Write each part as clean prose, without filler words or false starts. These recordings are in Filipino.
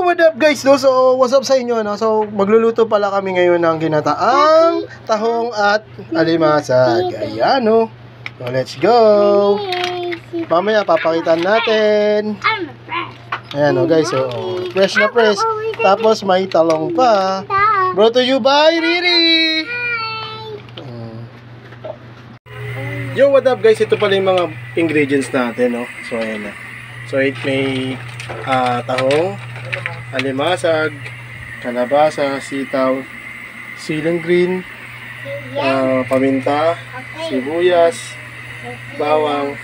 what up guys? So, what's up sa inyo? No? So, magluluto pala kami ngayon ng ginataang tahong at alimasag. Ayan, no? So, let's go! Mamaya, papakita natin. Ayan, no guys. So, fresh na fresh. Tapos, may talong pa. Brought to you by Riri! Yo, what up guys? Ito pala yung mga ingredients natin, no? So, ayan na. So, may tahong, alimasag, kalabasa, sitaw, siling green, paminta, sibuyas, bawang,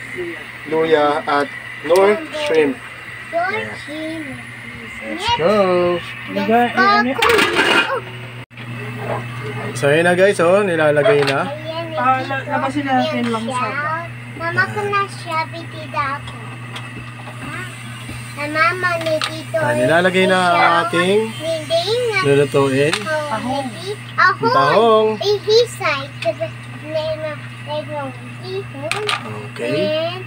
luya, at nor shrimp. Let's go! So, ayan na guys, oh, nilalagay na. Labasin natin lang sa mama ko na siya, bitida ako. Mama ni dito. Nilalagay na ang ating lulutuin. Tahong. Okay.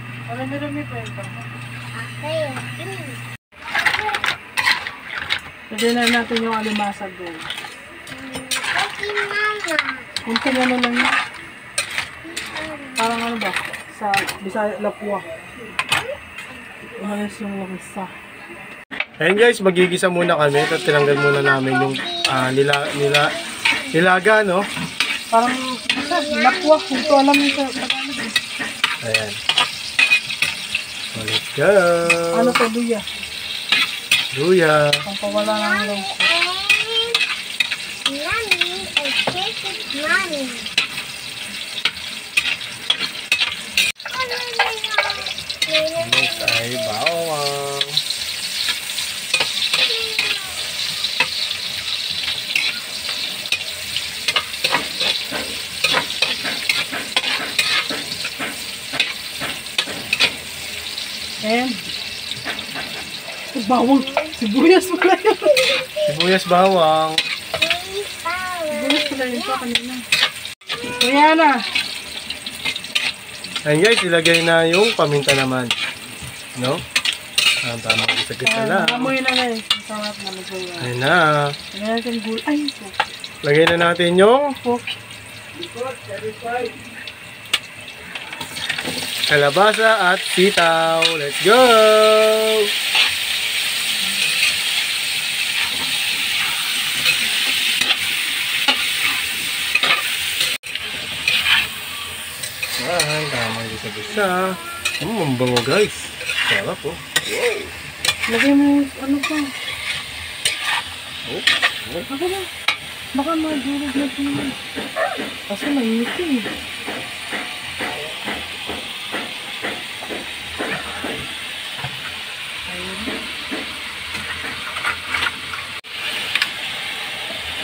Lagyan na natin yung alimasag doon. Kunti na lang yun. Parang ano ba? Sa Bisaya, Lapua. Umalis yung lamisa. Ayan guys, magigisa muna kami. At tinanggal muna namin yung nilaga, no? Parang Lapua. Hindi ko alam yung Tagalog. Ayan. So, let's go. Ano to, luya? Luya. Ang pawala ng lang. Next ay bawang. And bawang. Sibuyas pala yun. Sibuyas, bawang. Sibuyas pala yun pa kanina. Kaya na. Ayan guys, ilagay na yung paminta naman. No? Ang tama sa gitna na. Amoy na na eh. Sarap na magaya. Ayan na. Lagyan natin gulay. Ay, Lagay na natin yung kalabasa at sitaw. Let's go! Ayan, tama yung isa-isa. Ang bango guys. Sarap po. Wow! lagay mo ano pa. Oh. Ako na. Baka madurog na ito. Kasi mainit eh.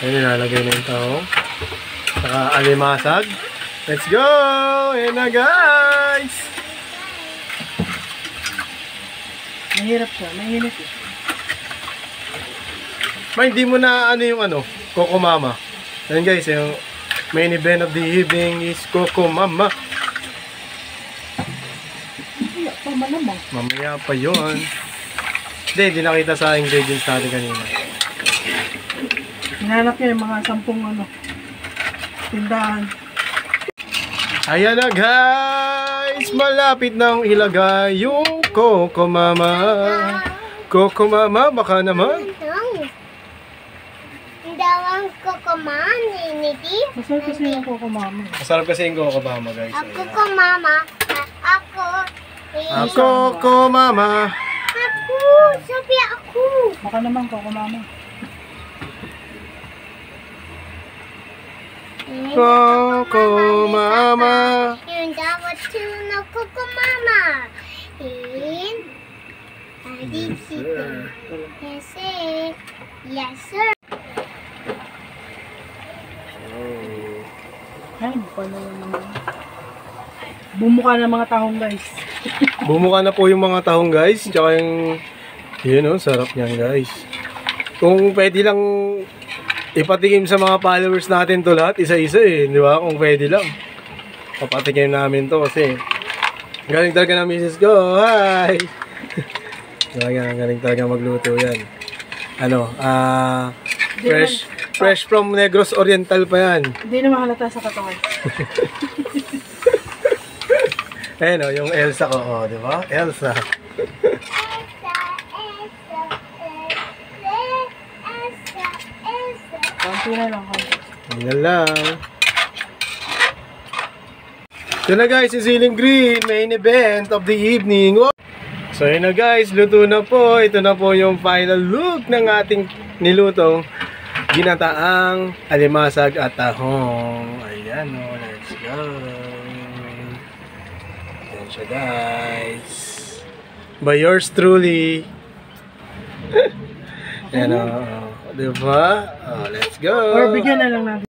Ayan, nilalagay na yung tahong. Saka alimasag. Let's go! Ayan na guys! Mahirap siya. Mahirap eh. Hindi mo na ano yung Coco Mama. Ayan guys, yung main event of the evening is Coco Mama. Wala pa malamang. Mamaya pa yun. Hindi nakita sa ingredients natin kanina. Hinanap niya yung mga 10 tindahan. Ayan na guys! Malapit nang ilagay yung Coco Mama. Coco Mama, baka naman. Dawang Coco Mama ni Masarap kasi yung Coco Mama. Masarap kasi yung Coco Mama guys. Coco Mama. Ako. Coco Mama. Ako. Sabi ako. Baka naman Coco Mama. Coco Mama. Yung dapat na Coco Mama. In Daddy Chicken. Yes, sir. Yes, sir. Ay, paano naman. Bumuka ng mga tahong guys. Bumuka na po yung mga tahong guys. Tsaka yung yun sarap niyan guys. Kung pwede lang ipatikim sa mga followers natin to lahat, isa-isa eh, di ba? Kung pwede lang. Papatikim namin to kasi galing talaga ng misis ko. Hi! Galing talaga magluto yan. fresh from Negros Oriental pa yan. Hindi na mahalata sa katawan. Ayan o, yung Elsa ko, oh, di ba? Elsa. Konti na lang, konti. Yan lang. So na guys, si Siling Green, main event of the evening. Oh! So yun na guys, luto na po. Ito na po yung final look ng ating nilutong ginataang alimasag at tahong. Ayan o, let's go. Ayan siya guys. By yours truly. Ayan o, diba? Oh, let's go. Or bigyan na lang natin.